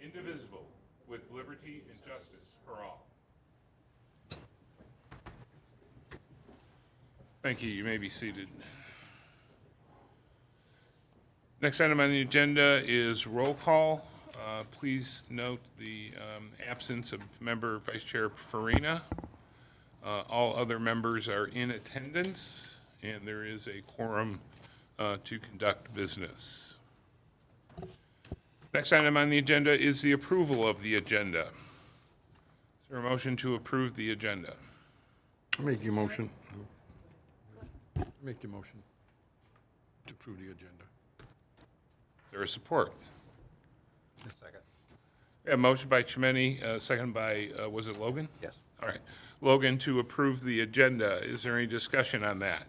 indivisible, with liberty and justice for all. Thank you. You may be seated. Next item on the agenda is roll call. Please note the absence of Member Vice Chair Farina. All other members are in attendance, and there is a quorum to conduct business. Next item on the agenda is the approval of the agenda. Is there a motion to approve the agenda? Make your motion. Make your motion to approve the agenda. Is there a support? A second. A motion by Chimeni, second by, was it Logan? Yes. All right. Logan, to approve the agenda. Is there any discussion on that?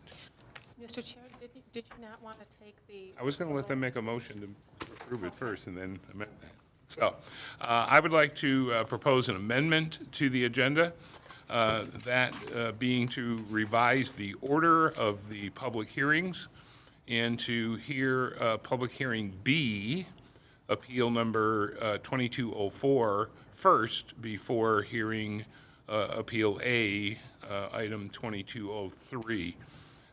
Mr. Chair, did you not want to take the? I was going to let them make a motion to approve it first and then amend that. So I would like to propose an amendment to the agenda, that being to revise the order of the public hearings and to hear public hearing B, appeal number 2204, first before hearing appeal A, item 2203.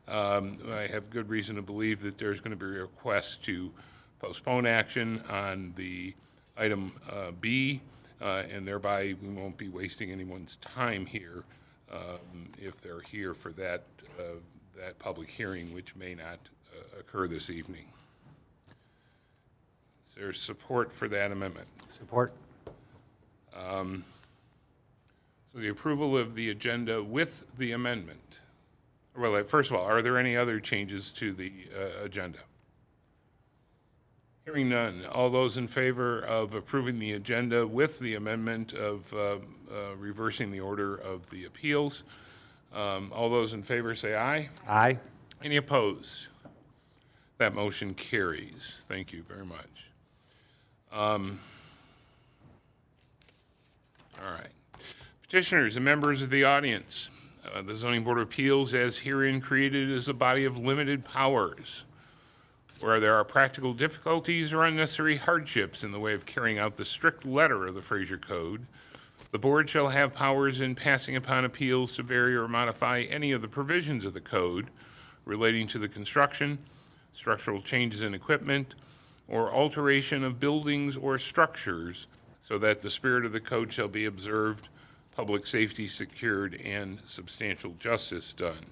I have good reason to believe that there's going to be a request to postpone action on the item B, and thereby we won't be wasting anyone's time here if they're here for that public hearing, which may not occur this evening. Is there support for that amendment? Support. So the approval of the agenda with the amendment. Well, first of all, are there any other changes to the agenda? Hearing none. All those in favor of approving the agenda with the amendment of reversing the order of the appeals, all those in favor say aye. Aye. Any opposed? That motion carries. Thank you very much. All right. Petitioners and members of the audience, the Zoning Board of Appeals, as herein created, is a body of limited powers. Where there are practical difficulties or unnecessary hardships in the way of carrying out the strict letter of the Fraser Code, the board shall have powers in passing upon appeals to vary or modify any of the provisions of the code relating to the construction, structural changes in equipment, or alteration of buildings or structures so that the spirit of the code shall be observed, public safety secured, and substantial justice done.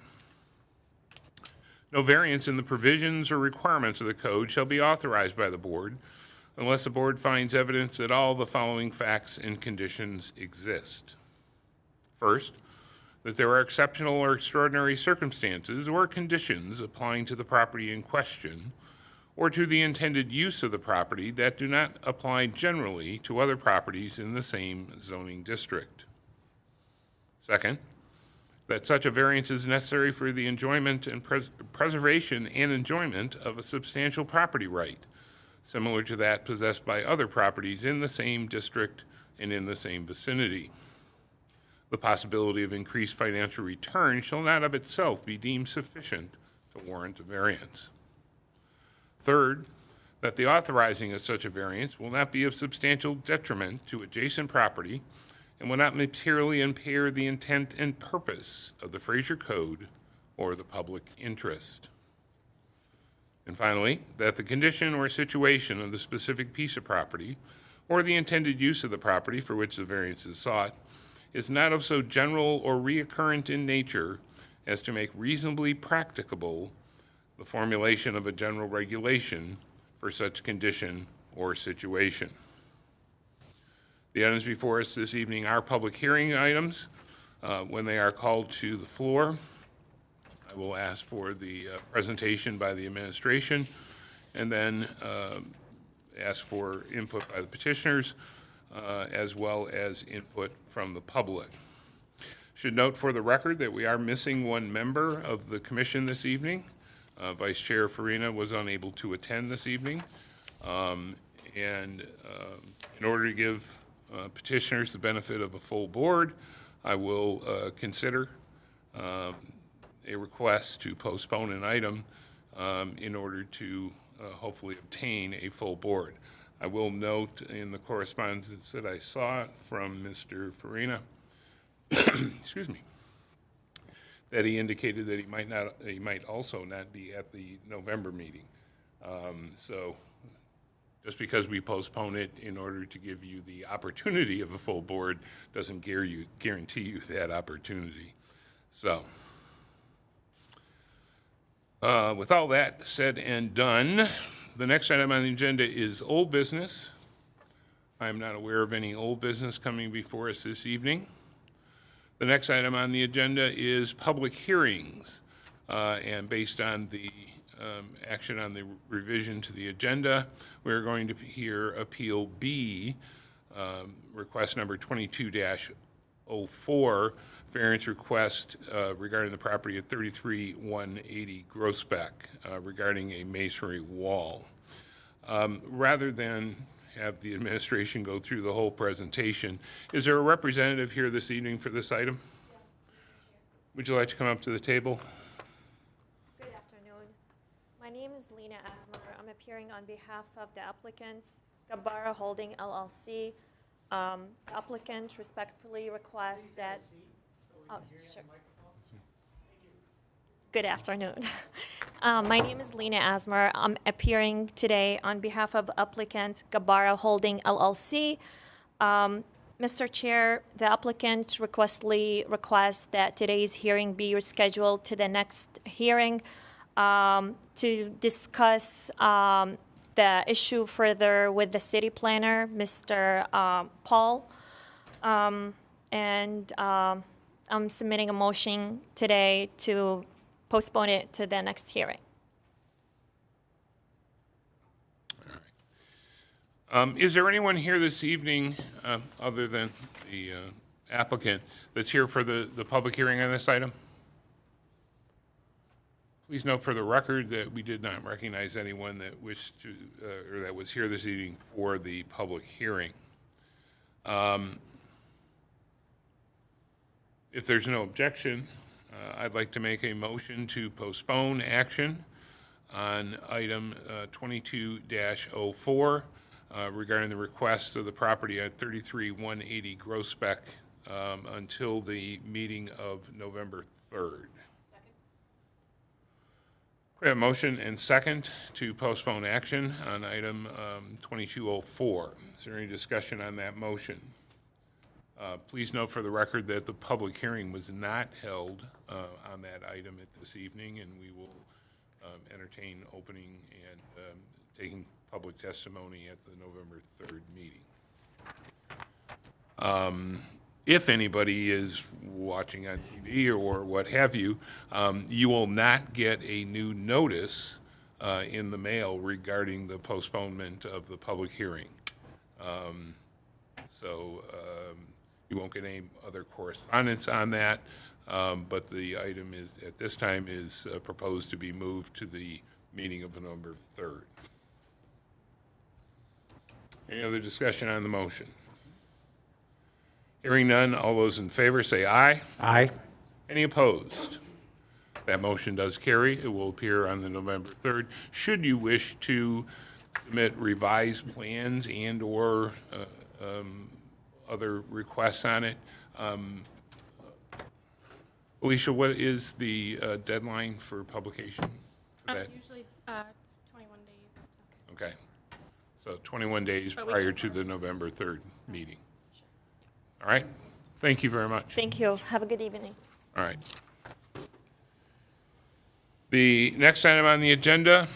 No variance in the provisions or requirements of the code shall be authorized by the board unless the board finds evidence that all the following facts and conditions exist. First, that there are exceptional or extraordinary circumstances or conditions applying to the property in question or to the intended use of the property that do not apply generally to other properties in the same zoning district. Second, that such a variance is necessary for the enjoyment and preservation and enjoyment of a substantial property right, similar to that possessed by other properties in the same district and in the same vicinity. The possibility of increased financial return shall not of itself be deemed sufficient to warrant a variance. Third, that the authorizing of such a variance will not be of substantial detriment to adjacent property and will not materially impair the intent and purpose of the Fraser Code or the public interest. And finally, that the condition or situation of the specific piece of property or the intended use of the property for which the variance is sought is not of so general or reoccurrent in nature as to make reasonably practicable the formulation of a general regulation for such condition or situation. The items before us this evening are public hearing items. When they are called to the floor, I will ask for the presentation by the administration and then ask for input by the petitioners as well as input from the public. Should note for the record that we are missing one member of the commission this evening. Vice Chair Farina was unable to attend this evening. In order to give petitioners the benefit of a full board, I will consider a request to postpone an item in order to hopefully obtain a full board. I will note in the correspondence that I saw from Mr. Farina, excuse me, that he indicated that he might also not be at the November meeting. So just because we postpone it in order to give you the opportunity of a full board doesn't guarantee you that opportunity. So with all that said and done, the next item on the agenda is old business. I'm not aware of any old business coming before us this evening. The next item on the agenda is public hearings. And based on the action on the revision to the agenda, we're going to hear Appeal B, request number 22-04, variance request regarding the property at 33-180 Grossbeck regarding a masonry wall. Rather than have the administration go through the whole presentation, is there a representative here this evening for this item? Would you like to come up to the table? Good afternoon. My name is Lena Asmer. I'm appearing on behalf of the applicants, Gabbara Holding LLC. The applicant respectfully requests that. Oh, sure. Good afternoon. My name is Lena Asmer. I'm appearing today on behalf of applicant Gabbara Holding LLC. Mr. Chair, the applicant requests that today's hearing be rescheduled to the next hearing to discuss the issue further with the city planner, Mr. Paul. I'm submitting a motion today to postpone it to the next hearing. Is there anyone here this evening, other than the applicant, that's here for the public hearing on this item? Please note for the record that we did not recognize anyone that wished to, or that was here this evening for the public hearing. If there's no objection, I'd like to make a motion to postpone action on item 22-04 regarding the request of the property at 33-180 Grossbeck until the meeting of November 3rd. We have a motion and second to postpone action on item 2204. Is there any discussion on that motion? Please note for the record that the public hearing was not held on that item this evening, and we will entertain opening and taking public testimony at the November 3rd meeting. If anybody is watching on TV or what have you, you will not get a new notice in the mail regarding the postponement of the public hearing. You won't get any other correspondence on that, but the item is, at this time, is proposed to be moved to the meeting of November 3rd. Any other discussion on the motion? Hearing none, all those in favor say aye. Aye. Any opposed? That motion does carry. It will appear on the November 3rd. Should you wish to submit revised plans and/or other requests on it, Alicia, what is the deadline for publication? For that? Usually 21 days. Okay. So 21 days But we prior can- to the November 3rd meeting. All right? Thank you very much. Thank you. Have a good evening. All right. The next item on the agenda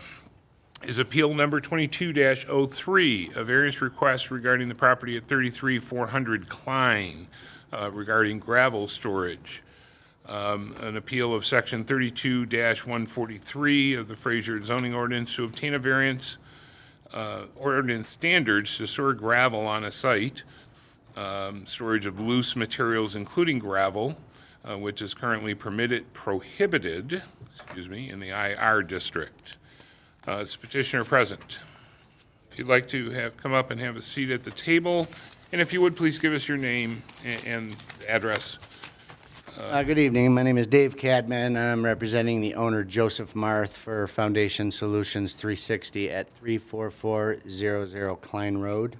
is Appeal Number 22-03, a variance request regarding the property at 33-400 Klein regarding gravel storage. An appeal of Section 32-143 of the Fraser zoning ordinance to obtain a variance ordinance standards to store gravel on a site, storage of loose materials including gravel, which is currently prohibited, in the IR district. Is the petitioner present? If you'd like to come up and have a seat at the table, and if you would, please give us your name and address Good evening. My name is Dave Cadman. I'm representing the owner, Joseph Marth, for Foundation Solutions 360 at 34400 Klein Road.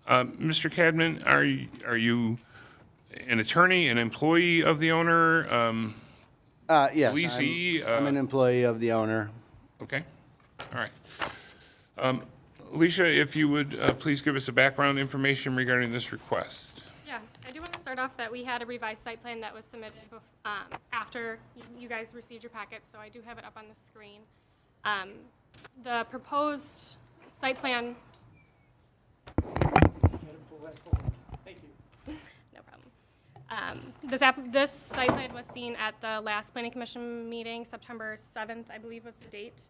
Mr. Cadman, are you an attorney, an employee of the owner? Yes, Leasee, I'm an employee of the owner. Okay, all right. Alicia, if you would please give us a background information regarding this request. Yeah, I do want to start off that we had a revised site plan that was submitted after you guys received your packets, so I do have it up on the screen. The proposed site plan. No problem. This site plan was seen at the last Planning Commission meeting, September 7th, I believe was the date.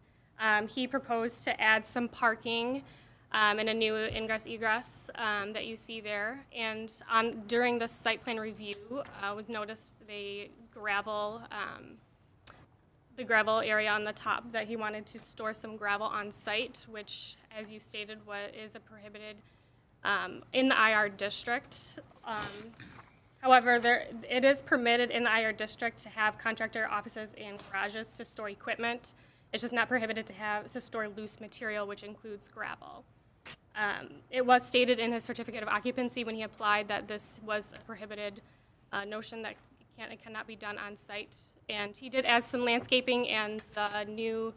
He proposed to add some parking and a new ingress egress that you see there. And during the site plan review, was noticed the gravel area on the top, that he wanted to store some gravel on site, which, as you stated, is a prohibited in the IR district. However, it is permitted in the IR district to have contractor offices and garages to store equipment. It's just not prohibited to store loose material, which includes gravel. It was stated in his certificate of occupancy when he applied that this was a prohibited notion, that it cannot be done on site. And he did add some landscaping, and the new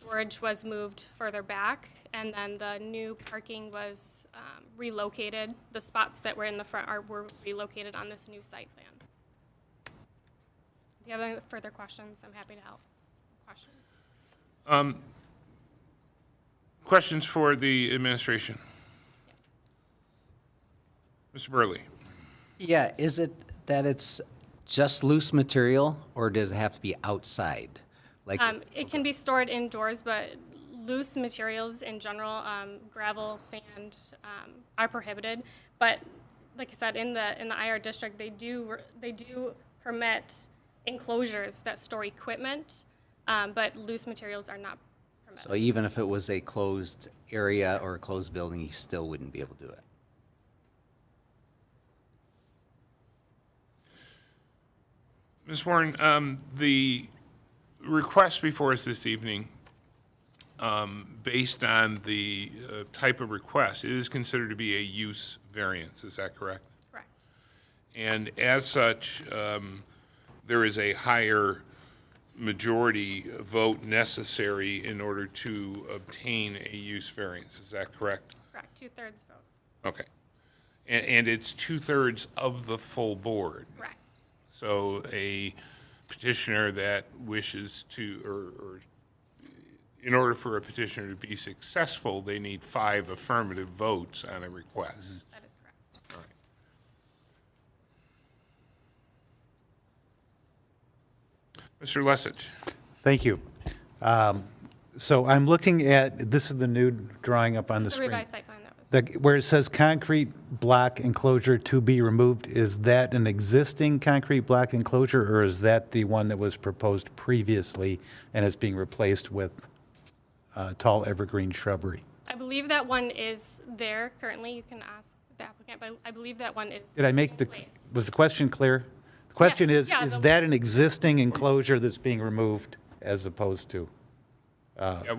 storage was moved further back, and then the new parking was relocated. The spots that were in the front were relocated on this new site plan. If you have any further questions, I'm happy to help. Questions for the administration? Mr. Burley? Yeah, is it that it's just loose material, or does it have to be outside? Like, It can be stored indoors, but loose materials in general, gravel, sand, are prohibited. But like I said, in the IR district, they do permit enclosures that store equipment, but loose materials are not permitted. so even if it was a closed area or a closed building, you still wouldn't be able to do it? Ms. Warren, the request before us this evening, based on the type of request, it is considered to be a use variance, is that correct? Correct. And as such, there is a higher majority vote necessary in order to obtain a use variance, is that correct? Correct. 2/3 vote. Okay. And it's 2/3 of the full board. Correct. So a petitioner that wishes to, or in order for a petitioner to be successful, they need 5 affirmative votes on a request. That is correct. All right. Mr. Lesich? Thank you. So I'm looking at, this is the new drawing up on the The screen. revised site plan that was. Where it says concrete block enclosure to be removed, is that an existing concrete block enclosure, or is that the one that was proposed previously and is being replaced with tall evergreen shrubbery? I believe that one is there currently. You can ask the applicant, but I believe that one is Did I make in the, place. was the question clear? The question Yes, yeah, is the- that an existing enclosure that's being removed as opposed to? Yeah,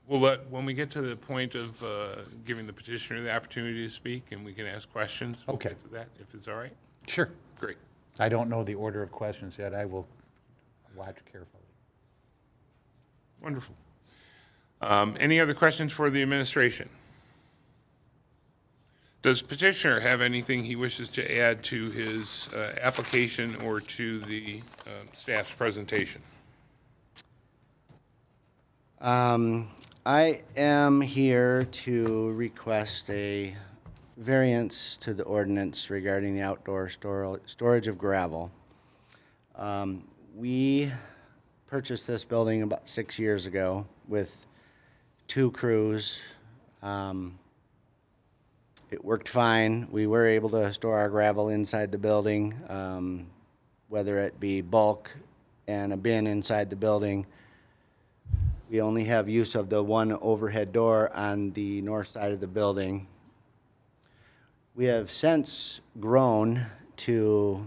when we get to the point of giving the petitioner the opportunity to speak and we can ask questions, we'll Okay. get to that, if it's all right. Sure. Great. I don't know the order of questions yet. I will watch carefully. Wonderful. Any other questions for the administration? Does petitioner have anything he wishes to add to his application or to the staff's presentation? I am here to request a variance to the ordinance regarding the outdoor storage of gravel. We purchased this building about 6 years ago with 2 crews. It worked fine. We were able to store our gravel inside the building, whether it be bulk and a bin inside the building. We only have use of the one overhead door on the north side of the building. We have since grown to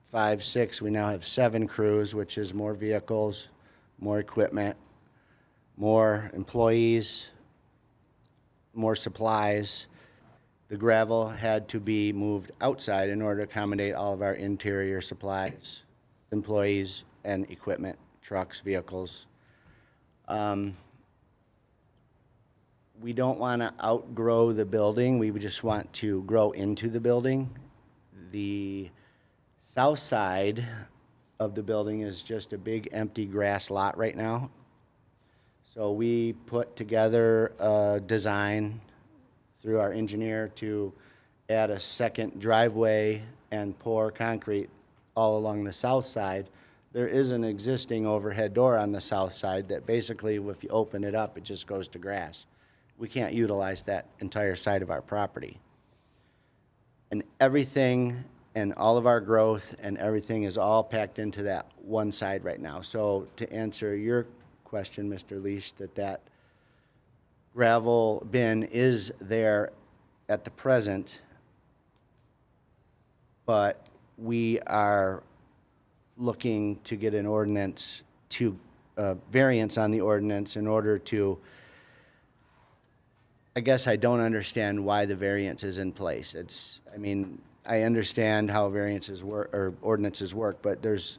5, 6. We now have 7 crews, which is more vehicles, more equipment, more employees, more supplies. The gravel had to be moved outside in order to accommodate all of our interior supplies, employees, and equipment, trucks, vehicles. We don't want to outgrow the building. We would just want to grow into the building. The south side of the building is just a big empty grass lot right now. So we put together a design through our engineer to add a second driveway and pour concrete all along the south side. There is an existing overhead door on the south side that basically, if you open it up, it just goes to grass. We can't utilize that entire side of our property. And everything and all of our growth and everything is all packed into that one side right now. So to answer your question, Mr. Leash, that gravel bin is there at the present, but we are looking to get an ordinance to, variance on the ordinance in order to, I guess I don't understand why the variance is in place. I mean, I understand how variances work, or ordinances work, but there's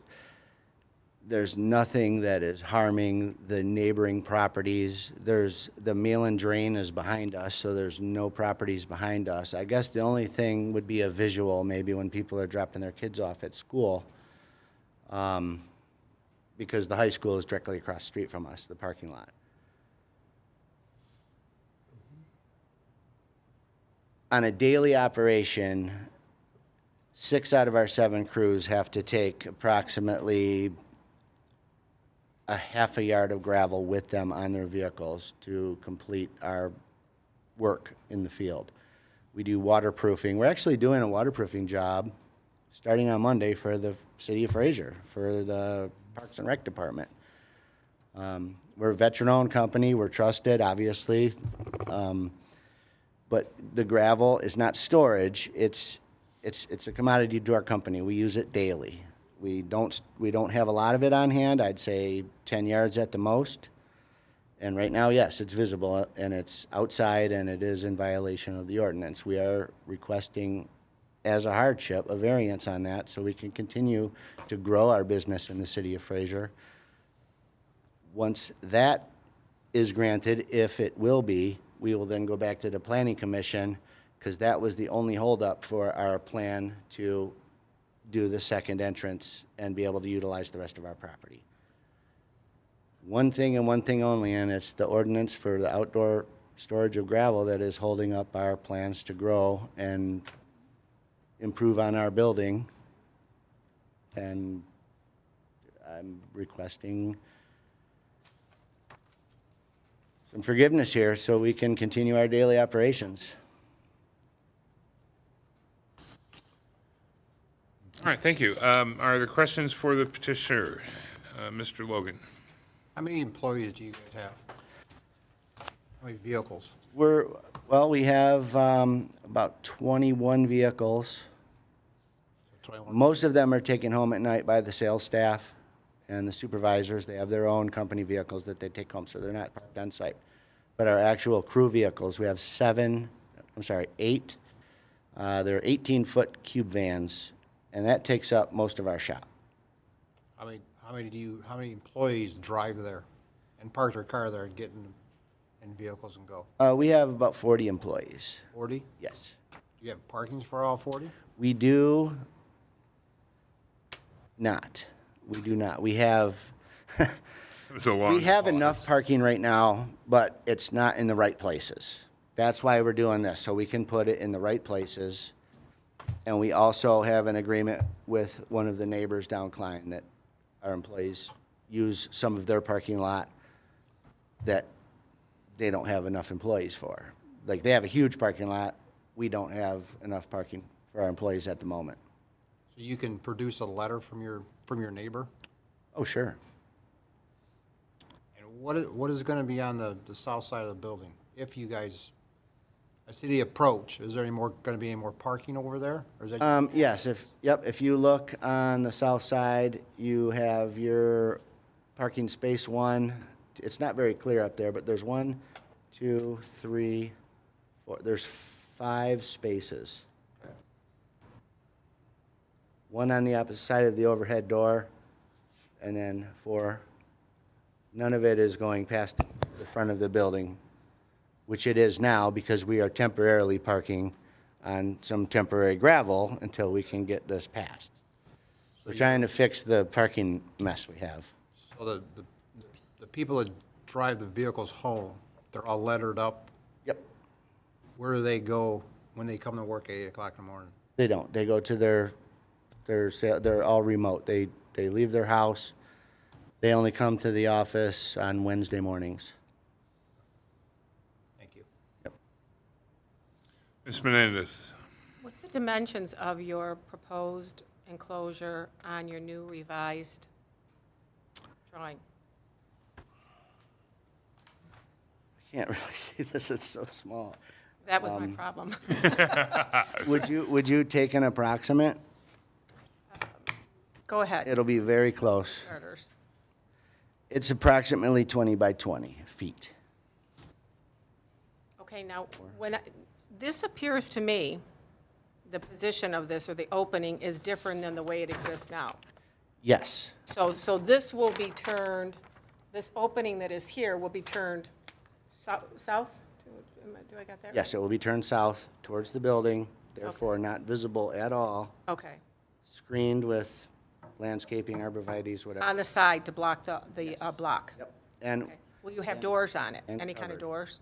nothing that is harming the neighboring properties. The mill and drain is behind us, so there's no properties behind us. I guess the only thing would be a visual, maybe when people are dropping their kids off at school, because the high school is directly across the street from us, the parking lot. On a daily operation, 6 out of our 7 crews have to take approximately a half a yard of gravel with them on their vehicles to complete our work in the field. We do waterproofing. We're actually doing a waterproofing job starting on Monday for the city of Fraser, for the Parks and Rec Department. We're a veteran-owned company. We're trusted, obviously. But the gravel is not storage. It's a commodity to our company. We use it daily. We don't have a lot of it on hand. I'd say 10 yards at the most. And right now, yes, it's visible and it's outside and it is in violation of the ordinance. We are requesting, as a hardship, a variance on that so we can continue to grow our business in the city of Fraser. Once that is granted, if it will be, we will then go back to the planning commission, because that was the only holdup for our plan to do the second entrance and be able to utilize the rest of our property. One thing and one thing only, and it's the ordinance for the outdoor storage of gravel that is holding up our plans to grow and improve on our building. And I'm requesting some forgiveness here so we can continue our daily operations. All right, thank you. Are there questions for the petitioner? Mr. Logan? How many employees do you guys have? How many vehicles? We have about 21 vehicles. 21. Most of them are taken home at night by the sales staff and the supervisors. They have their own company vehicles that they take home, so they're not parked on site. But our actual crew vehicles, we have 8. They're 18-foot cube vans, and that takes up most of our shop. How many employees drive there and park their car there and get in vehicles and go? We have about 40 employees. 40? Yes. Do you have parkings for all 40? We do not. We do not. We have It's a long we have pause. enough parking right now, but it's not in the right places. That's why we're doing this, so we can put it in the right places. And we also have an agreement with one of the neighbors down Klein that our employees use some of their parking lot that they don't have enough employees for. Like, they have a huge parking lot. We don't have enough parking for our employees at the moment. So you can produce a letter from your neighbor? Oh, sure. And what is going to be on the south side of the building if you guys I see the approach. Is there gonna be any more parking over there? Or is that, Yes, if you look on the south side, you have your parking space 1. It's not very clear up there, but there's 1, 2, 3, 4, there's 5 spaces. One on the opposite side of the overhead door, and then 4. None of it is going past the front of the building, which it is now because we are temporarily parking on some temporary gravel until we can get this passed. We're trying to fix the parking mess we have. so the people that drive the vehicles home, they're all lettered up? Yep. Where do they go when they come to work at 8 o'clock in the morning? They don't. They go to they're all remote. They leave their house. They only come to the office on Wednesday mornings. Thank you. Ms. Menendez? What's the dimensions of your proposed enclosure on your new revised drawing? I can't really see this. It's so small. That was my problem. Would you take an approximate? Go ahead. It'll be very close. Starters. It's approximately 20 by 20 feet. Okay, now, this appears to me, the position of this, or the opening, is different than the way it exists now. Yes. So this will be turned, this opening that is here will be turned south? Do I got that? Yes, it will be turned south towards the building, therefore not visible at all, Okay. screened with landscaping, arborvitae's, whatever. On the side to block the block? Yep. And Okay. Will you have doors on it? and Any kind of covered. doors?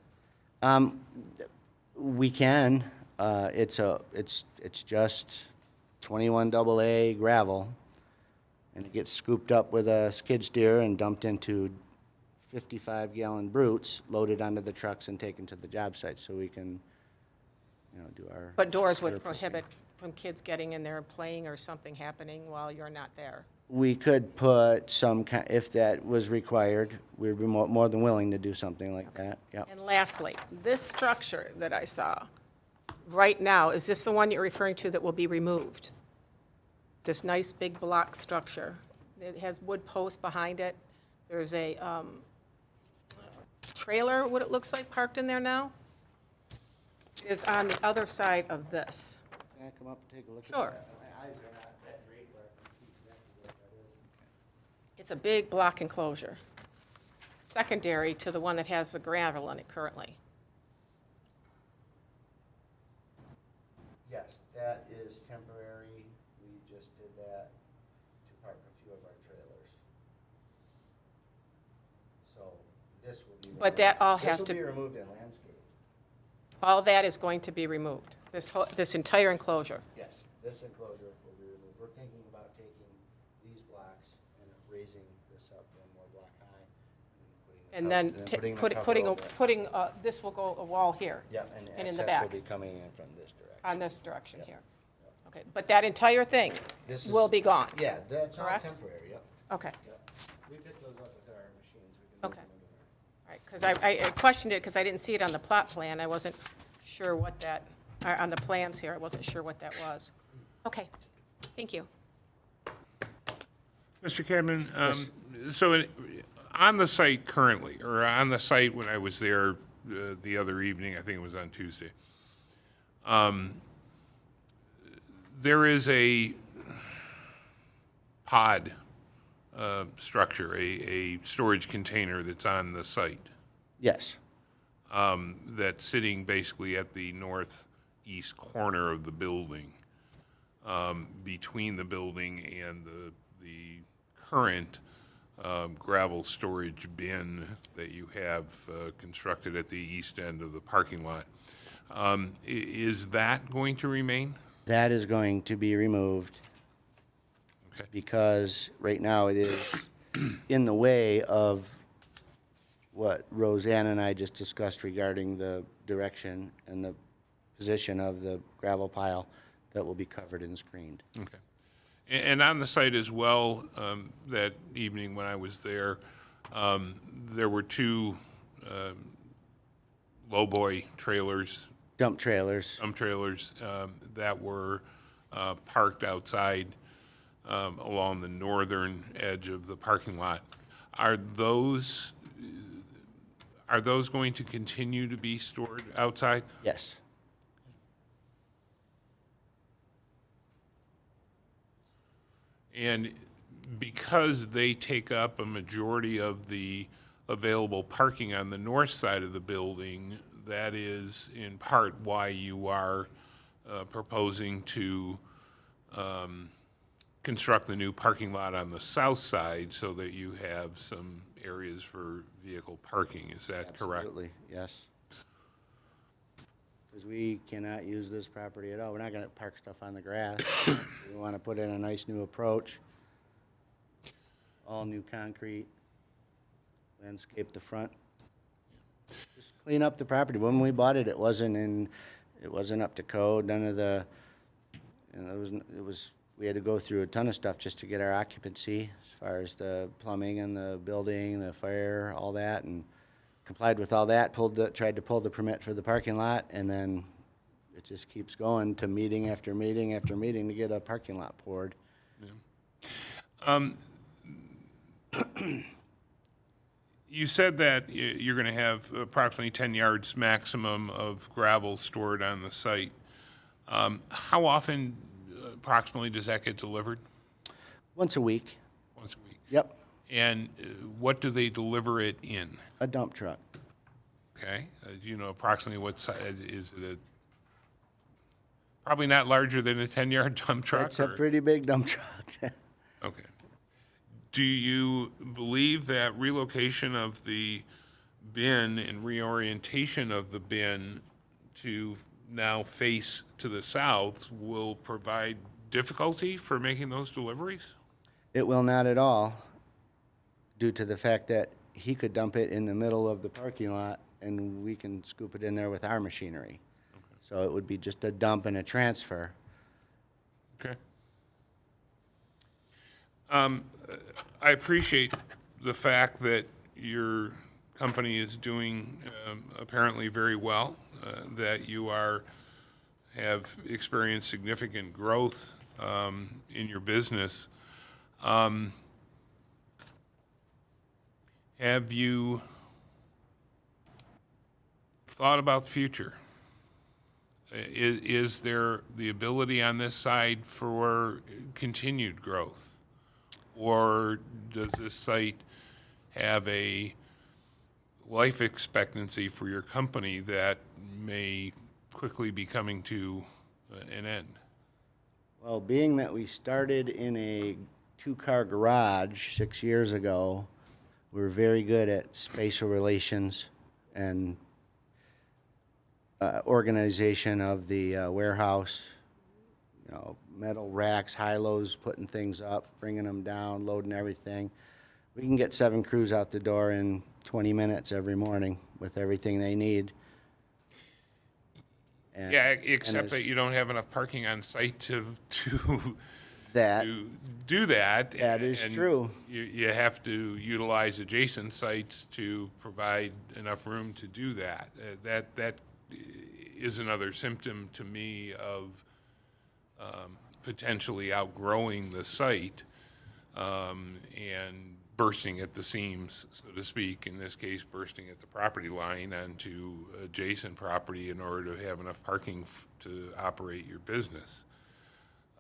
we can, it's just 21 AA gravel, and it gets scooped up with a skid steer and dumped into 55-gallon brutes, loaded onto the trucks and taken to the job site, so we can, do our. But doors would surfacing. prohibit from kids getting in there and playing or something happening while you're not there? We could put some, if that was required, we'd be more than willing to do something like that, yep. And lastly, this structure that I saw, right now, is this the one you're referring to that will be removed? This nice big block structure. It has wood posts behind it. There's a trailer, what it looks like, parked in there now, is on the other side of this. Can I come up and take a look at that? Sure. My eyes are not that great where I can see exactly what that is. It's a big block enclosure, secondary to the one that has the gravel in it currently. Yes, that is temporary. We just did that to park a few of our trailers. So this will be. But that all has This to- will be removed and landscaped. All that is going to be removed, this entire enclosure. Yes, this enclosure will be removed. We're thinking about taking these blocks and raising this up one more block high. And then putting, this will go a wall here. Yep, and in the access back, will be coming in from this direction. on this direction here. Okay, but that entire thing This is- will be gone? Yeah, that's all Correct? temporary, yep. Okay, Yep. We pick those up with our machines. We can move Okay. them anywhere. all right, because I questioned it because I didn't see it on the plot plan. I wasn't sure what that, or on the plans here, I wasn't sure what that was. Okay, thank you. Mr. Cadman, so on the site currently, or on the site when I was there the other evening, I think it was on Tuesday, there is a pod structure, a storage container that's on the site, Yes, that's sitting basically at the northeast corner of the building, between the building and the current gravel storage bin that you have constructed at the east end of the parking lot. Is that going to remain? that is going to be removed Okay. because right now it is in the way of what Roseanne and I just discussed regarding the direction and the position of the gravel pile that will be covered and screened. Okay. And on the site as well, that evening when I was there, there were two lowboy trailers Dump trailers. That were parked outside along the northern edge of the parking lot. Are those going to continue to be stored outside? Yes. And because they take up a majority of the available parking on the north side of the building, that is in part why you are proposing to construct the new parking lot on the south side so that you have some areas for vehicle parking. Is that correct? Absolutely, yes. Because we cannot use this property at all. We're not gonna park stuff on the grass. We wanna put in a nice new approach. All new concrete. Landscape the front. Just clean up the property. When we bought it, it wasn't up to code. None of the, we had to go through a ton of stuff just to get our occupancy, as far as the plumbing and the building, the fire, all that, and complied with all that, tried to pull the permit for the parking lot, and then it just keeps going to meeting after meeting after meeting to get a parking lot poured. You said that you're going to have approximately 10 yards maximum of gravel stored on the site. How often approximately does that get delivered? Once a week. Once a week. Yep, And what do they deliver it in? a dump truck. Okay, do you know approximately what size, is it probably not larger than a 10-yard dump truck? It's a or- pretty big dump truck. Okay. Do you believe that relocation of the bin and reorientation of the bin to now face to the south will provide difficulty for making those deliveries? It will not at all, due to the fact that he could dump it in the middle of the parking lot, and we can scoop it in there with our machinery. So it would be just a dump and a transfer. Okay. I appreciate the fact that your company is doing apparently very well, that you have experienced significant growth in your business. Have you thought about the future? Is there the ability on this side for continued growth? Or does this site have a life expectancy for your company that may quickly be coming to an end? Well, being that we started in a two-car garage 6 years ago, we're very good at spatial relations and organization of the warehouse. You know, metal racks, high-lows, putting things up, bringing them down, loading everything. We can get 7 crews out the door in 20 minutes every morning with everything they need. And- Yeah, and except as that you don't have enough parking on site to that, do that. That is and true. You have to utilize adjacent sites to provide enough room to do that. That is another symptom to me of potentially outgrowing the site and bursting at the seams, so to speak, in this case, bursting at the property line onto adjacent property in order to have enough parking to operate your business.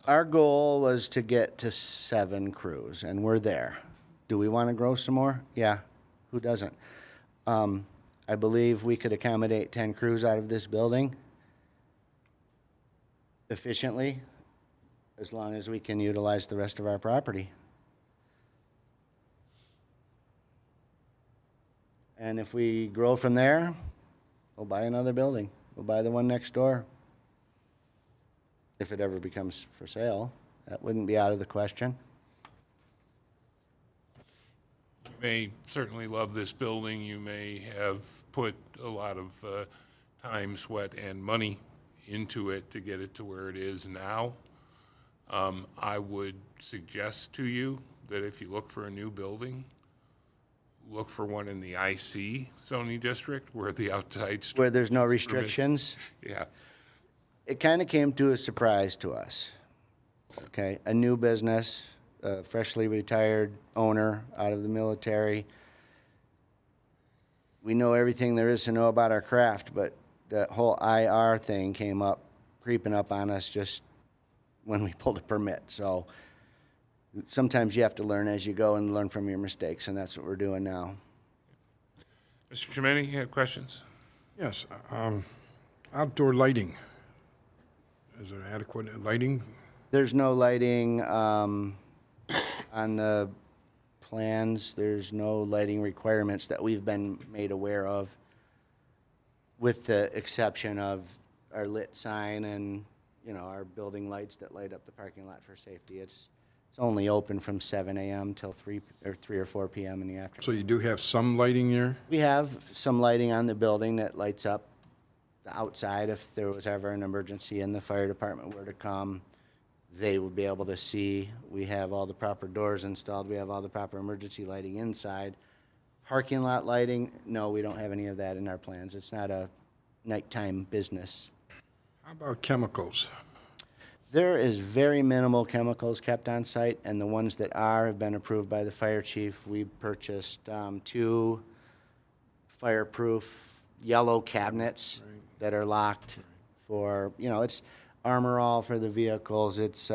Our goal was to get to 7 crews, and we're there. Do we want to grow some more? Yeah, who doesn't? I believe we could accommodate 10 crews out of this building efficiently, as long as we can utilize the rest of our property. And if we grow from there, we'll buy another building. We'll buy the one next door. If it ever becomes for sale, that wouldn't be out of the question. You may certainly love this building. You may have put a lot of time, sweat, and money into it to get it to where it is now. I would suggest to you that if you look for a new building, look for one in the IC zoning district where the outside, Where there's no restrictions. yeah. It kind of came to a surprise to us. Okay, a new business, a freshly retired owner out of the military. We know everything there is to know about our craft, but the whole IR thing came up, creeping up on us just when we pulled a permit. So sometimes you have to learn as you go and learn from your mistakes, and that's what we're doing now. Mr. Chimeni, you have questions? Yes, outdoor lighting. Is there adequate lighting? There's no lighting on the plans. There's no lighting requirements that we've been made aware of, with the exception of our lit sign and, you know, our building lights that light up the parking lot for safety. It's only open from 7 a.m. till 3 or 4 p.m. in the afternoon. So you do have some lighting there? We have some lighting on the building that lights up the outside if there was ever an emergency and the fire department were to come. They would be able to see. We have all the proper doors installed. We have all the proper emergency lighting inside. Parking lot lighting, no, we don't have any of that in our plans. It's not a nighttime business. How about chemicals? There is very minimal chemicals kept on site, and the ones that are have been approved by the fire chief. We purchased 2 fireproof yellow cabinets that are locked for, you know, it's Armor All for the vehicles. It's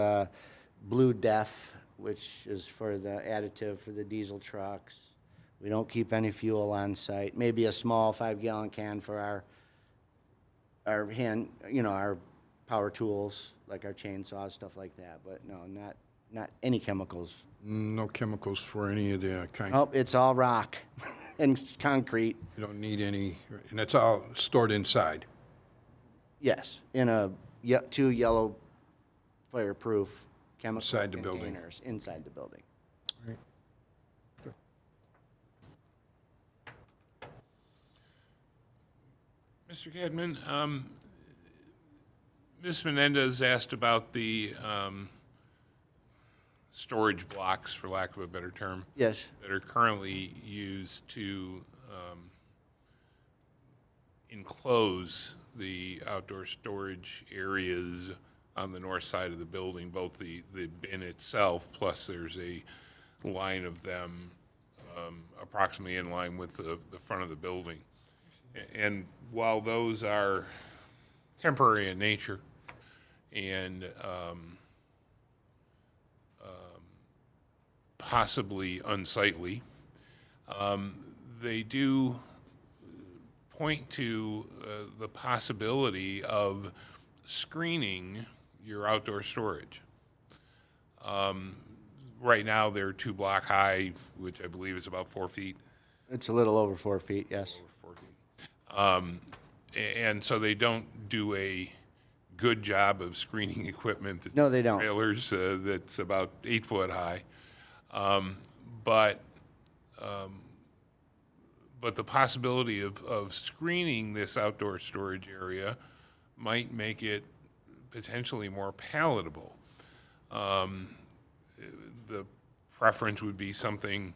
Blue Def, which is for the additive for the diesel trucks. We don't keep any fuel on site. Maybe a small 5-gallon can for our hand, you know, our power tools, like our chainsaws, stuff like that. But no, not any chemicals. No chemicals for any of the kind? Oh, it's all rock and concrete. You don't need any, and it's all stored inside? Yes, in 2 yellow fireproof chemical Inside the building. containers inside the building. Mr. Cadman, Ms. Menendez asked about the storage blocks, for lack of a better term, Yes, that are currently used to enclose the outdoor storage areas on the north side of the building, both the bin itself, plus there's a line of them approximately in line with the front of the building. And while those are temporary in nature and possibly unsightly, they do point to the possibility of screening your outdoor storage. Right now, they're 2 block high, which I believe is about 4 feet. it's a little over 4 feet, yes. Over 4 feet. And so they don't do a good job of screening equipment. that- No, they don't. Trailers that's about 8 foot high. But the possibility of screening this outdoor storage area might make it potentially more palatable. The preference would be something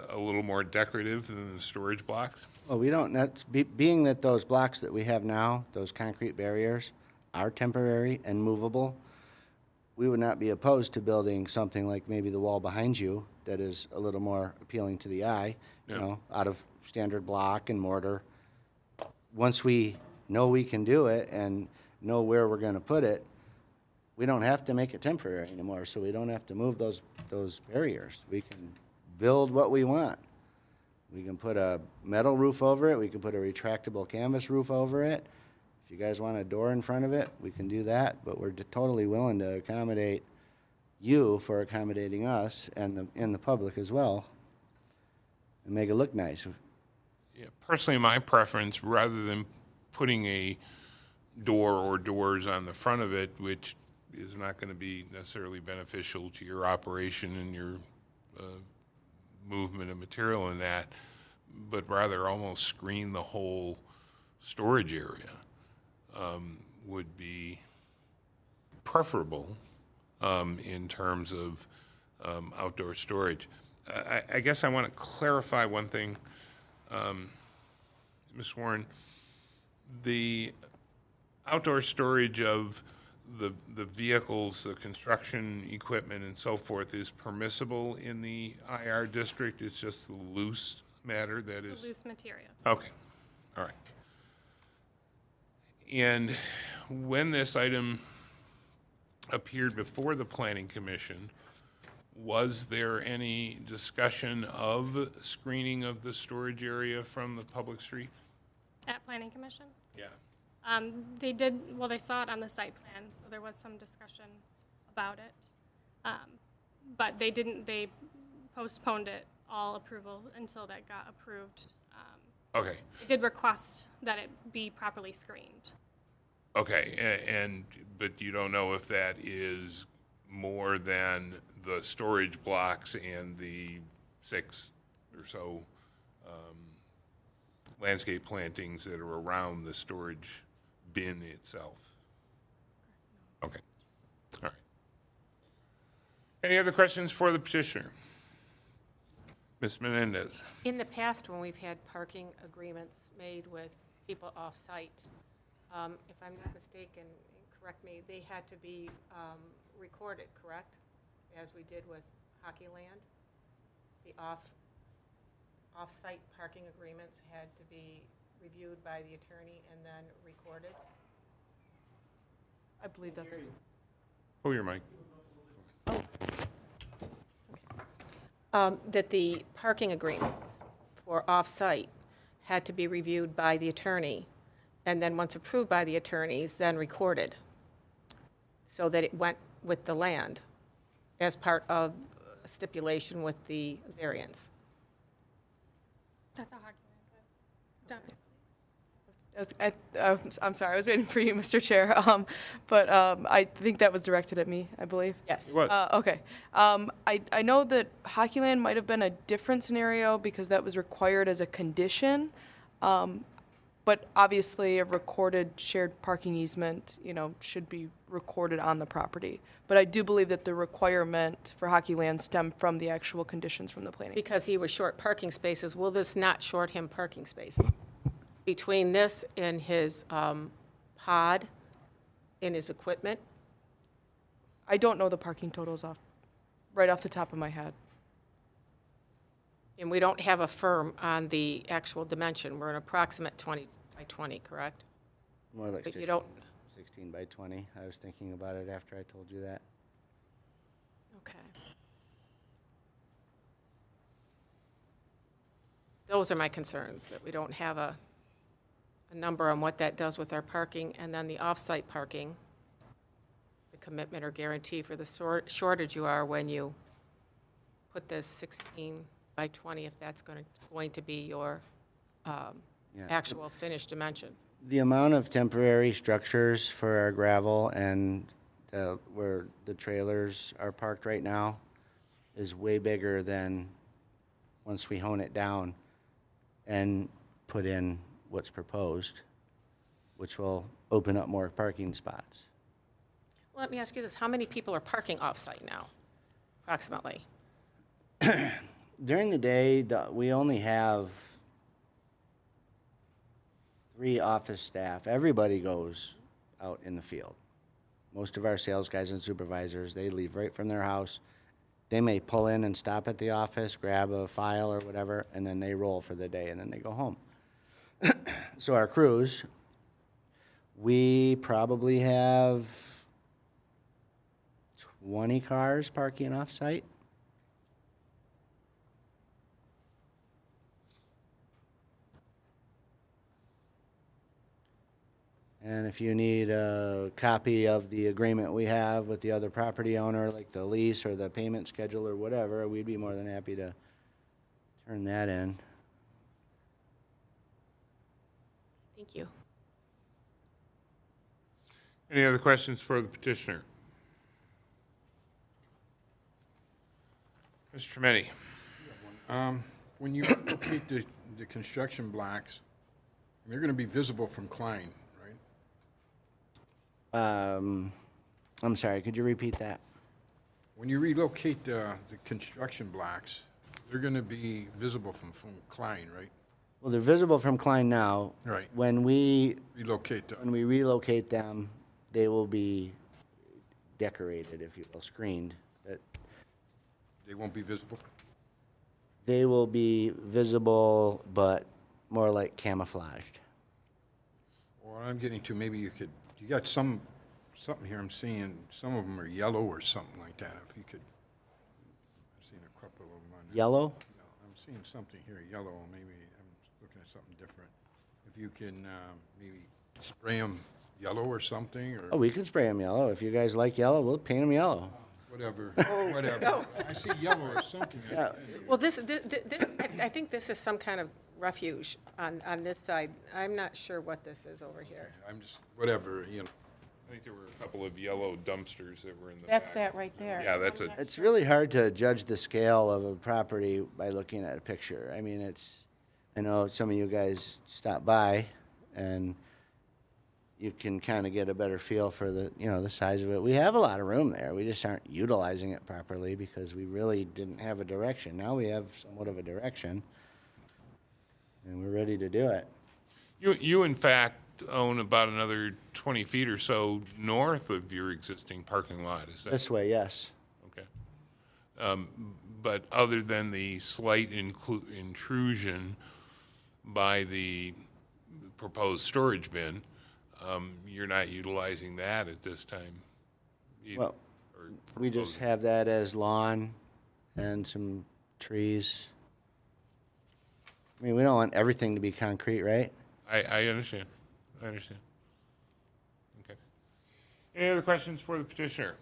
a little more decorative than the storage blocks. Well, we don't, being that those blocks that we have now, those concrete barriers, are temporary and movable, we would not be opposed to building something like maybe the wall behind you that is a little more appealing to the eye, you Yeah. know, out of standard block and mortar. Once we know we can do it and know where we're gonna put it, we don't have to make it temporary anymore, so we don't have to move those barriers. We can build what we want. We can put a metal roof over it, we can put a retractable canvas roof over it. If you guys want a door in front of it, we can do that, but we're totally willing to accommodate you for accommodating us and the public as well, and make it look nice. Yeah, personally, my preference, rather than putting a door or doors on the front of it, which is not going to be necessarily beneficial to your operation and your movement of material in that, but rather almost screen the whole storage area, would be preferable in terms of outdoor storage. I guess I want to clarify one thing. Ms. Warren, the outdoor storage of the vehicles, the construction equipment and so forth is permissible in the IR district? It's just the loose matter that is? Loose material. Okay, all right. And when this item appeared before the Planning Commission, was there any discussion of screening of the storage area from the public street? At Planning Commission? Yeah. They did, well, they saw it on the site plan, so there was some discussion about it. But they postponed it, all approval, until that got approved. Okay, They did request that it be properly screened. okay, but you don't know if that is more than the storage blocks and the 6 or so landscape plantings that are around the storage bin itself? Okay, all right. Any other questions for the petitioner? Ms. Menendez? In the past, when we've had parking agreements made with people off-site, if I'm not mistaken, correct me, they had to be recorded, correct? As we did with Hockey Land? The off-site parking agreements had to be reviewed by the attorney and then recorded? I believe that's, Pull your mic. That the parking agreements for off-site had to be reviewed by the attorney, and then once approved by the attorneys, then recorded, so that it went with the land as part of a stipulation with the variance. That's how Hockey Land was done. I'm sorry, I was waiting for you, Mr. Chair. But I think that was directed at me, I believe. Yes. It was. Okay. I know that Hockey Land might have been a different scenario because that was required as a condition. But obviously, a recorded shared parking easement, should be recorded on the property. But I do believe that the requirement for Hockey Land stemmed from the actual conditions from the planning. Because he was short parking spaces, will this not short him parking spaces? Between this and his pod, and his equipment? I don't know the parking totals right off the top of my head. And we don't have a firm on the actual dimension. We're an approximate 20 by 20, correct? More like But you 16 don't, 16 by 20. I was thinking about it after I told you that. okay. Those are my concerns, that we don't have a number on what that does with our parking, and then the off-site parking, the commitment or guarantee for the shortage you are when you put this 16 by 20, if that's going to be your Yeah. actual finished dimension. The amount of temporary structures for our gravel and where the trailers are parked right now is way bigger than once we hone it down and put in what's proposed, which will open up more parking spots. Well, let me ask you this, how many people are parking off-site now, approximately? During the day, we only have 3 office staff. Everybody goes out in the field. Most of our sales guys and supervisors, they leave right from their house. They may pull in and stop at the office, grab a file or whatever, and then they roll for the day, and then they go home. So our crews, we probably have 20 cars parking off-site. And if you need a copy of the agreement we have with the other property owner, like the lease or the payment schedule or whatever, we'd be more than happy to turn that in. Thank you. Any other questions for the petitioner? Mr. Tremetti? When you locate the construction blocks, they're going to be visible from Klein, right? I'm sorry, could you repeat that? When you relocate the construction blocks They're gonna be visible from Klein, right? Well, they're visible from Klein now. Right. When we Relocate them. When we relocate them, they will be decorated, if you will, screened. That They won't be visible? they will be visible, but more like camouflaged. What I'm getting to, maybe you got something here I'm seeing, some of them are yellow or something like that, if you could, I've seen a couple of them on there. Yellow? I'm seeing something here, yellow, maybe I'm looking at something different. If you can, maybe spray them yellow or something, or Oh, we can spray them yellow. If you guys like yellow, we'll paint them yellow. whatever, whatever. I see yellow or something. Yeah. Well, this, I think this is some kind of refuge on this side. I'm not sure what this is over here. I'm just, whatever, you know. I think there were a couple of yellow dumpsters that were in the back. That's that right there. Yeah, that's a, It's really hard to judge the scale of a property by looking at a picture. I mean, I know some of you guys stop by and you can kind of get a better feel for the size of it. We have a lot of room there. We just aren't utilizing it properly because we really didn't have a direction. Now we have somewhat of a direction and we're ready to do it. you in fact own about another 20 feet or so north of your existing parking lot, is that? This way, yes. Okay. But other than the slight intrusion by the proposed storage bin, you're not utilizing that at this time? either, Well, or we just proposing? have that as lawn and some trees. I mean, we don't want everything to be concrete, right? I understand. I understand. Okay. Any other questions for the petitioner?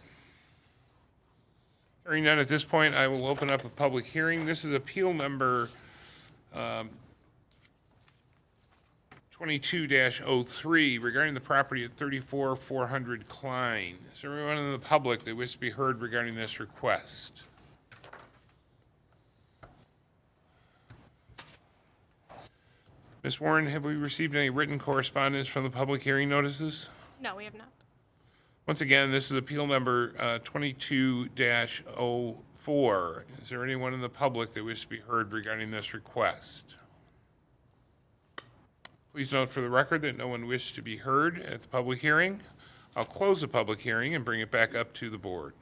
Hearing none at this point, I will open up a public hearing. This is appeal number 22-03 regarding the property at 34-400 Klein. Is there anyone in the public that wishes to be heard regarding this request? Ms. Warren, have we received any written correspondence from the public hearing notices? No, we have not. Once again, this is appeal number 22-04. Is there anyone in the public that wishes to be heard regarding this request? Please note for the record that no one wished to be heard at the public hearing. I'll close the public hearing and bring it back up to the board.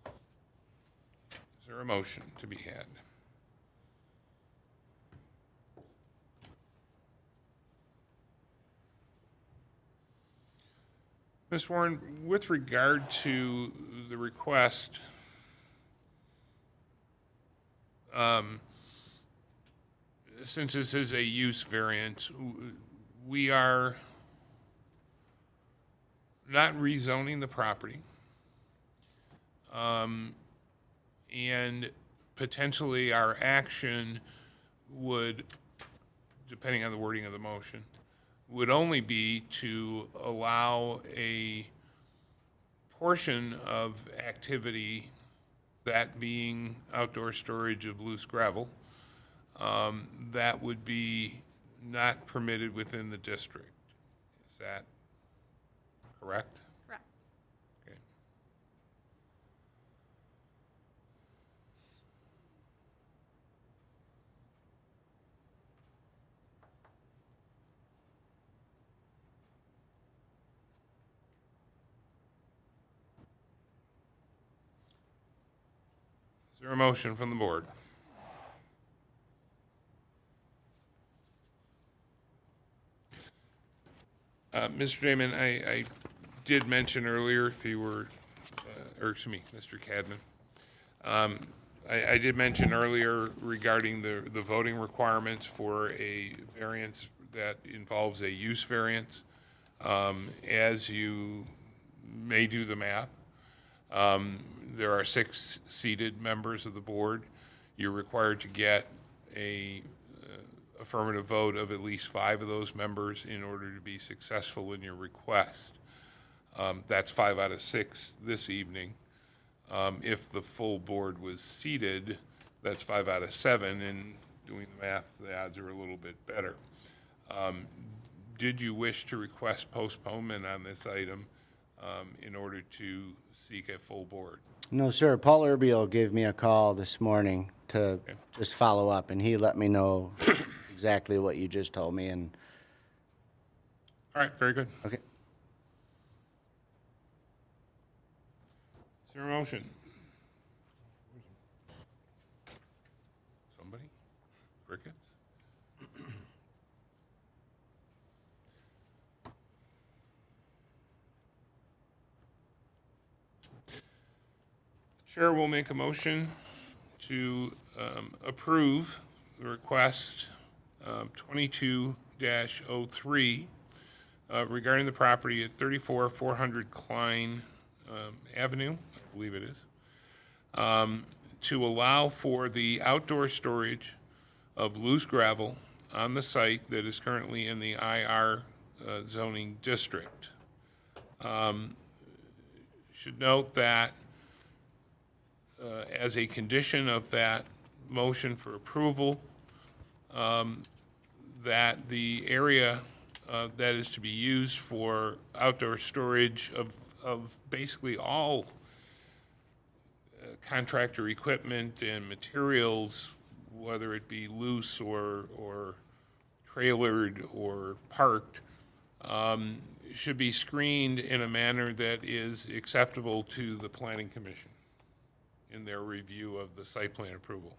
Is there a motion to be had? Ms. Warren, with regard to the request, since this is a use variance, we are not rezoning the property. And potentially our action would, depending on the wording of the motion, would only be to allow a portion of activity, that being outdoor storage of loose gravel, that would be not permitted within the district. Is that correct? Correct. Okay. Is there a motion from the board? Mr. Damon, I did mention earlier, if you were, or excuse me, Mr. Cadman, I did mention earlier regarding the voting requirements for a variance that involves a use variance. As you may do the math, there are 6 seated members of the board. You're required to get a affirmative vote of at least 5 of those members in order to be successful in your request. That's 5 out of 6 this evening. If the full board was seated, that's 5 out of 7, and doing the math, the odds are a little bit better. Did you wish to request postponement on this item in order to seek a full board? No, sir. Paul Urbio gave me a call this morning to just follow up, and he let me know exactly what you just told me, and, All right, very good. okay. Is there a motion? Somebody? Crickets? Chair will make a motion to approve the request 22-03 regarding the property at 34,400 Klein Avenue, I believe it is, to allow for the outdoor storage of loose gravel on the site that is currently in the IR zoning district. Should note that as a condition of that motion for approval, that the area that is to be used for outdoor storage of basically all contractor equipment and materials, whether it be loose or trailered or parked, should be screened in a manner that is acceptable to the Planning Commission in their review of the site plan approval.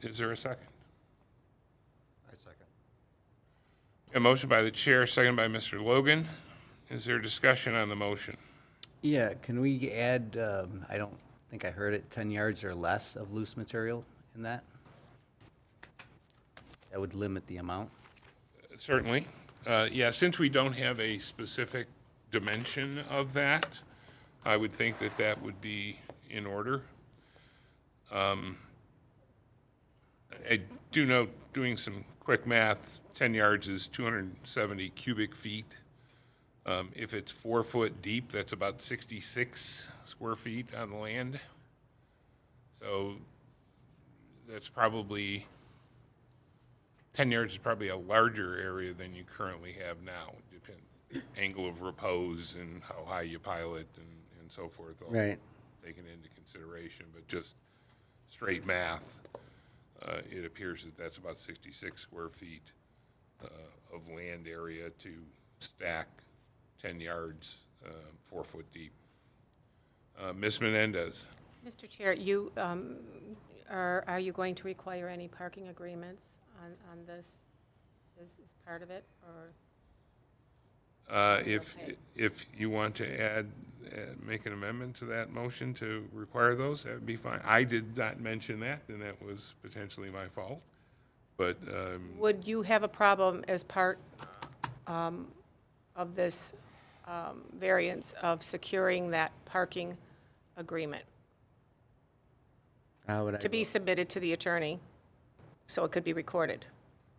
Is there a second? I second. A motion by the chair, second by Mr. Logan. Is there discussion on the motion? Yeah, can we add, I don't think I heard it, 10 yards or less of loose material in that? That would limit the amount. Certainly. Yeah, since we don't have a specific dimension of that, I would think that that would be in order. I do note, doing some quick math, 10 yards is 270 cubic feet. If it's 4 foot deep, that's about 66 square feet on the land. So that's probably, 10 yards is probably a larger area than you currently have now. Depend, angle of repose and how high you pile it and so forth. All Right. taken into consideration, but just straight math, it appears that that's about 66 square feet of land area to stack 10 yards, 4 foot deep. Ms. Menendez? Mr. Chair, are you going to require any parking agreements on this as part of it, or? If you want to add, make an amendment to that motion to require those, that would be fine. I did not mention that, and that was potentially my fault, but, Would you have a problem as part of this variance of securing that parking agreement How would I to be vote? submitted to the attorney so it could be recorded?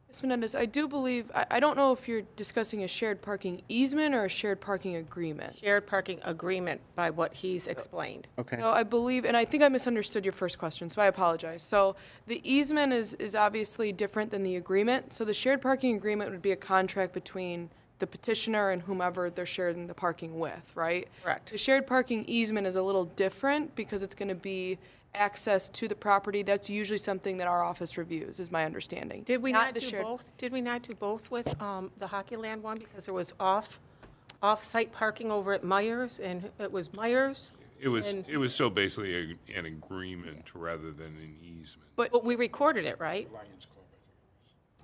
Ms. Menendez, I do believe, I don't know if you're discussing a shared parking easement or a shared parking agreement. Shared parking agreement by what he's explained. Okay. So I believe, and I think I misunderstood your first question, so I apologize. So the easement is obviously different than the agreement. So the shared parking agreement would be a contract between the petitioner and whomever they're sharing the parking with, right? Correct. The shared parking easement is a little different because it's going to be access to the property. That's usually something that our office reviews, is my understanding. Did we not the do shared- both? Did we not do both with the Hockey Land one? Because there was off-site parking over at Myers, and it was Myers. it was and- still basically an agreement rather than an easement. But we recorded it, right?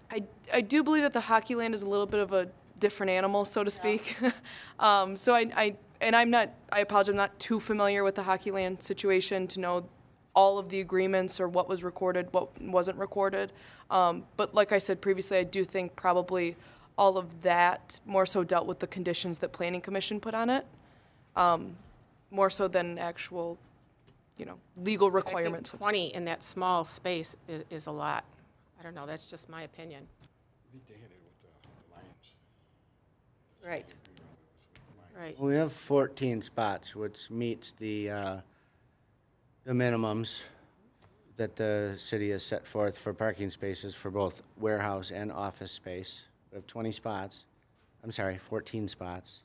I do believe that the Hockey Land is a little bit of a different animal, so to speak. So I apologize, I'm not too familiar with the Hockey Land situation to know all of the agreements or what was recorded, what wasn't recorded. But like I said previously, I do think probably all of that more so dealt with the conditions that Planning Commission put on it, more so than actual, legal requirements. I think 20 in that small space is a lot. I don't know, that's just my opinion. I think they hit it with the Lions. Right. Right. We have 14 spots, which meets the minimums that the city has set forth for parking spaces for both warehouse and office space. We have 20 spots. I'm sorry, 14 spots.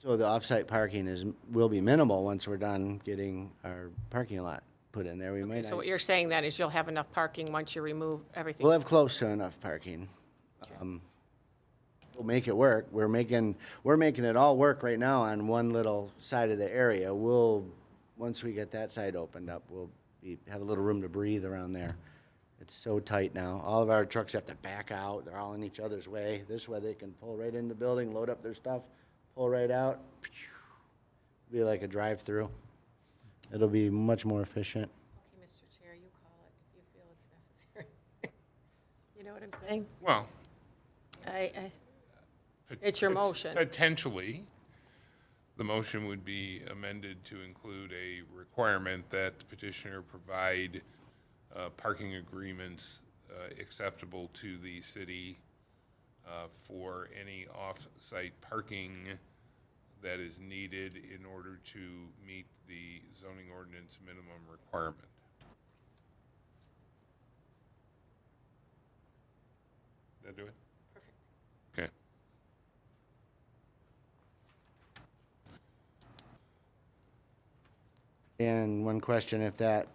So the off-site parking will be minimal once we're done getting our parking lot put in there. We might So not, what you're saying then is you'll have enough parking once you remove everything? we'll have close to enough parking. We'll make it work. We're making it all work right now on one little side of the area. Once we get that side opened up, have a little room to breathe around there. It's so tight now. All of our trucks have to back out. They're all in each other's way. This way they can pull right in the building, load up their stuff, pull right out. Be like a drive-through. It'll be much more efficient. Okay, Mr. Chair, you call it if you feel it's necessary. You know what I'm saying? Well, It's your motion. Potentially, the motion would be amended to include a requirement that the petitioner provide parking agreements acceptable to the city for any off-site parking that is needed in order to meet the zoning ordinance minimum requirement. That do it? Perfect. Okay. And one question, if that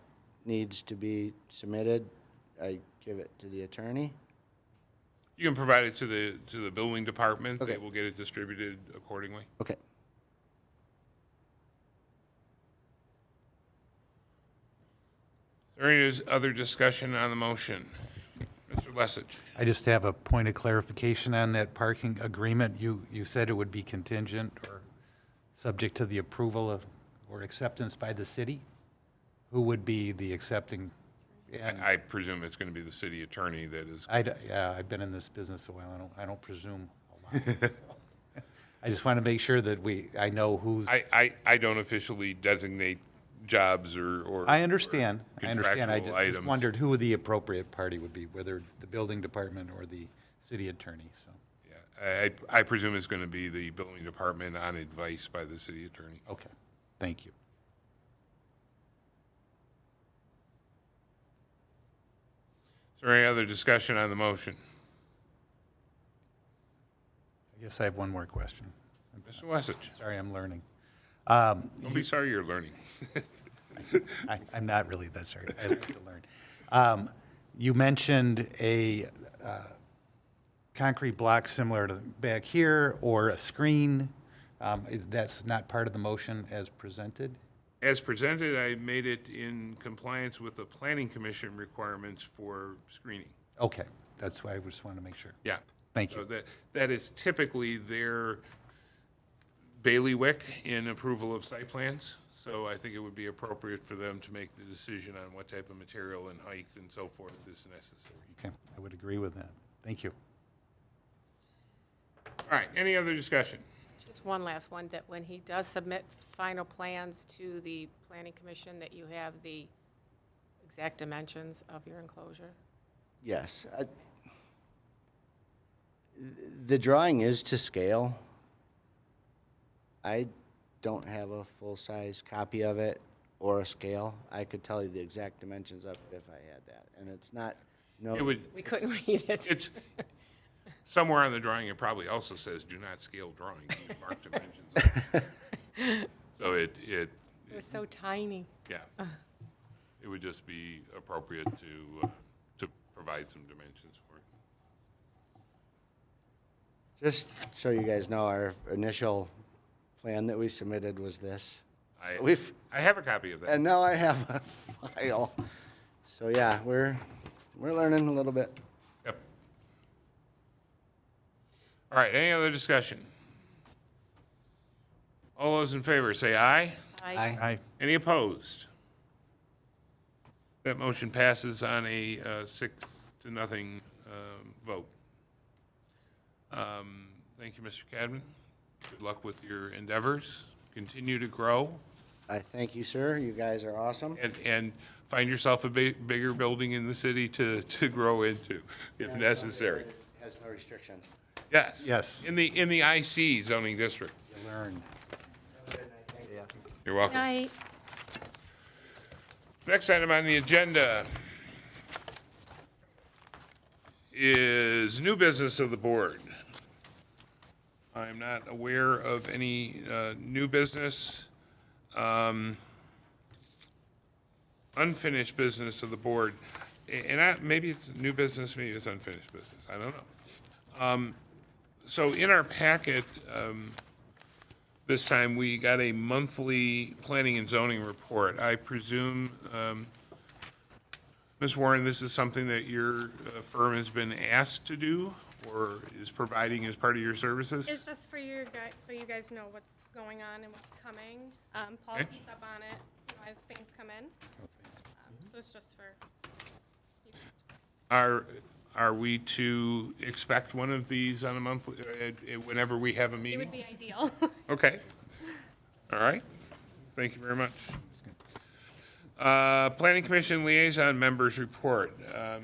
needs to be submitted, I give it to the attorney? You can provide it to the building department. Okay. They will get it distributed accordingly. Okay. Is there any other discussion on the motion? Mr. Lesich? I just have a point of clarification on that parking agreement. You said it would be contingent or subject to the approval of, or acceptance by the city? Who would be the accepting? And I presume it's going to be the city attorney that is. yeah, I've been in this business a while. I don't presume a lot. I just want to make sure that I know who's. I don't officially designate jobs or. I understand. I contractual just items. wondered who the appropriate party would be, whether the building department or the city attorney, so. Yeah, I presume it's going to be the building department on advice by the city attorney. Okay, thank you. Is there any other discussion on the motion? I guess I have one more question. Mr. Lesich? Sorry, I'm learning. Don't be sorry you're learning. I'm not really that sorry. I like to learn. You mentioned a concrete block similar to back here or a screen. That's not part of the motion as presented? As presented, I made it in compliance with the planning commission requirements for screening. Okay, that's why I just wanted to make sure. Yeah. Thank So you. that is typically their bailiwick in approval of site plans. So I think it would be appropriate for them to make the decision on what type of material and height and so forth is necessary. Okay, I would agree with that. Thank you. All right, any other discussion? Just one last one, that when he does submit final plans to the planning commission, that you have the exact dimensions of your enclosure? Yes. The drawing is to scale. I don't have a full-size copy of it or a scale. I could tell you the exact dimensions of it if I had that. And it's not, no. It would, We couldn't read it. it's, somewhere on the drawing, it probably also says, do not scale drawings, you mark dimensions. So It was so tiny. yeah. It would just be appropriate to provide some dimensions for it. Just so you guys know, our initial plan that we submitted was this. So I have a copy of that. and now I have a file. So yeah, we're learning a little bit. Yep. All right, any other discussion? All those in favor, say aye. Aye. Any opposed? That motion passes on a 6-0 vote. Thank you, Mr. Cadman. Good luck with your endeavors. Continue to grow I thank you, sir. You guys are awesome. and find yourself a bigger building in the city to grow into, if necessary. Has no restrictions. Yes. Yes. In the IC zoning district. Learn. You're welcome. Night. Next item on the agenda is new business of the board. I'm not aware of any new business, unfinished business of the board. And maybe it's new business, maybe it's unfinished business, I don't know. So in our packet, this time, we got a monthly planning and zoning report. I presume, Ms. Warren, this is something that your firm has been asked to do or is providing as part of your services? It's just for you guys, so you guys know what's going on and what's coming. Paul Okay. keeps up on it, you know, as things come in. So it's just for you guys to. Are we to expect one of these on a monthly, whenever we have a It meeting? would be ideal. Okay. All right. Thank you very much. Planning Commission Liaison Members Report.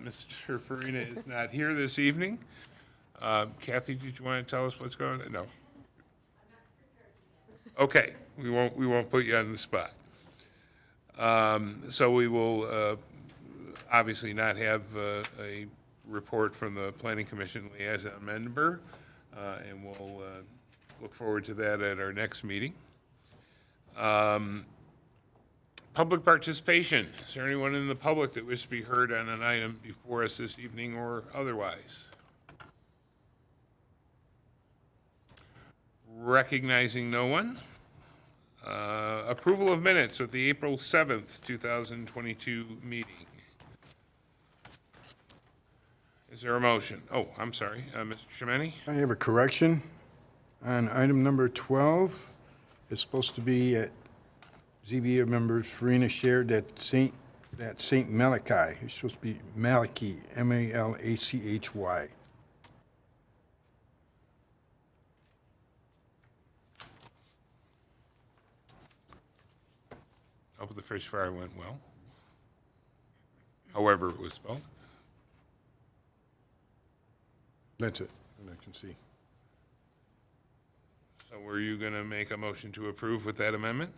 Mr. Farina is not here this evening. Kathy, did you want to tell us what's going on? No. Okay, we won't put you on the spot. So we will obviously not have a report from the Planning Commission Liaison Member, and we'll look forward to that at our next meeting. Public participation. Is there anyone in the public that wishes to be heard on an item before us this evening or otherwise? Recognizing no one. Approval of minutes of the April 7th, 2022 meeting. Is there a motion? Oh, I'm sorry, Mr. Shemani? I have a correction on item number 12. It's supposed to be at ZBA members, Farina shared that Saint Malachi. It's supposed to be Malachi, M-A-L-A-C-H-Y. Hope the fish fry went well. However it was spelled. That's it, that I can see. So were you going to make a motion to approve with that amendment?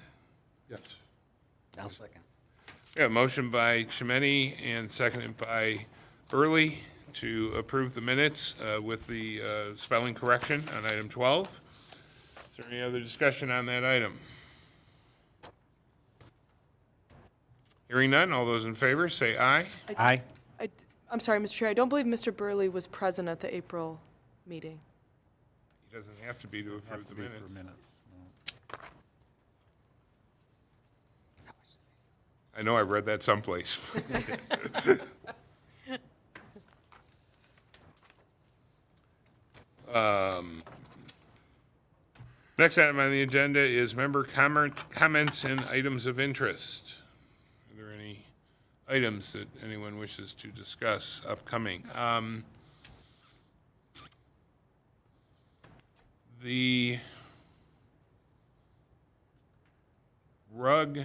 Yes. I'll second. Yeah, motion by Chimeni and seconded by Burley to approve the minutes with the spelling correction on item 12. Is there any other discussion on that item? Hearing none, all those in favor, say aye. Aye. I'm sorry, Mr. Chair, I don't believe Mr. Burley was present at the April meeting. He doesn't have to be to approve the minutes. I know I've read that someplace. Next item on the agenda is member comments and items of interest. Are there any items that anyone wishes to discuss upcoming? The rug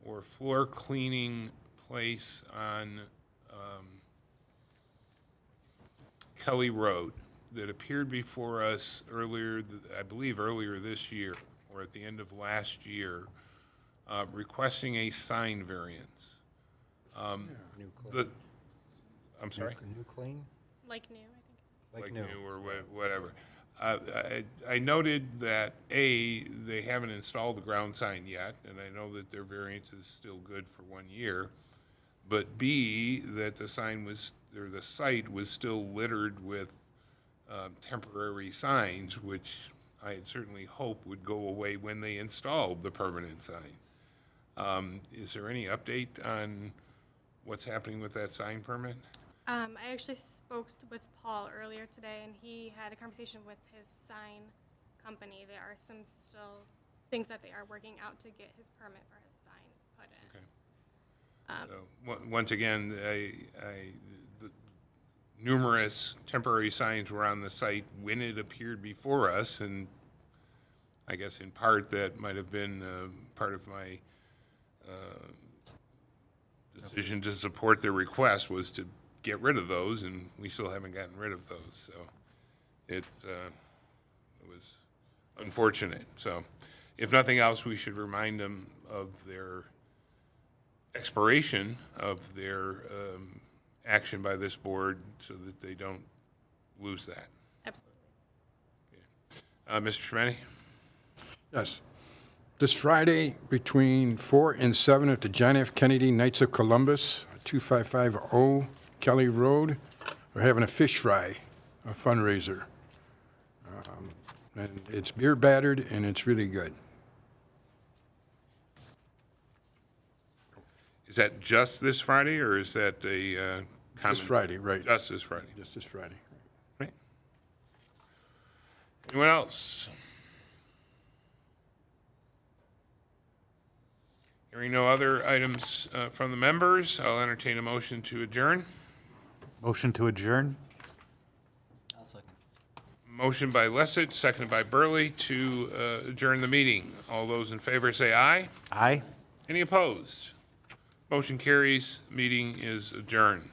or floor cleaning place on Kelly Road that appeared before us earlier, I believe earlier this year, or at the end of last year, requesting a sign variance. New clean. The, I'm sorry? New clean? Like new, I think. Like new or whatever. I noted that, A, they haven't installed the ground sign yet, and I know that their variance is still good for 1 year. But B, that the sign was, or the site was still littered with temporary signs, which I had certainly hoped would go away when they installed the permanent sign. Is there any update on what's happening with that sign permit? I actually spoke with Paul earlier today, and he had a conversation with his sign company. There are some still things that they are working out to get his permit for his sign put in. So, once again, the numerous temporary signs were on the site when it appeared before us, and I guess in part that might have been part of my decision to support their request was to get rid of those, and we still haven't gotten rid of those. So it was unfortunate. So if nothing else, we should remind them of their expiration of their action by this board so that they don't lose that. Absolutely. Mr. Schmetti? Yes. This Friday, between 4 and 7 at the John F. Kennedy Knights of Columbus, 2550 Kelly Road, we're having a fish fry, a fundraiser. And it's beer battered, and it's really good. Is that just this Friday, or is that a common? This Friday, right. Just this Friday. Just this Friday. Right. Anyone else? Hearing no other items from the members, I'll entertain a motion to adjourn. Motion to adjourn? Motion by Lessig, seconded by Burley to adjourn the meeting. All those in favor say aye. Aye. Any opposed? Motion carries. Meeting is adjourned.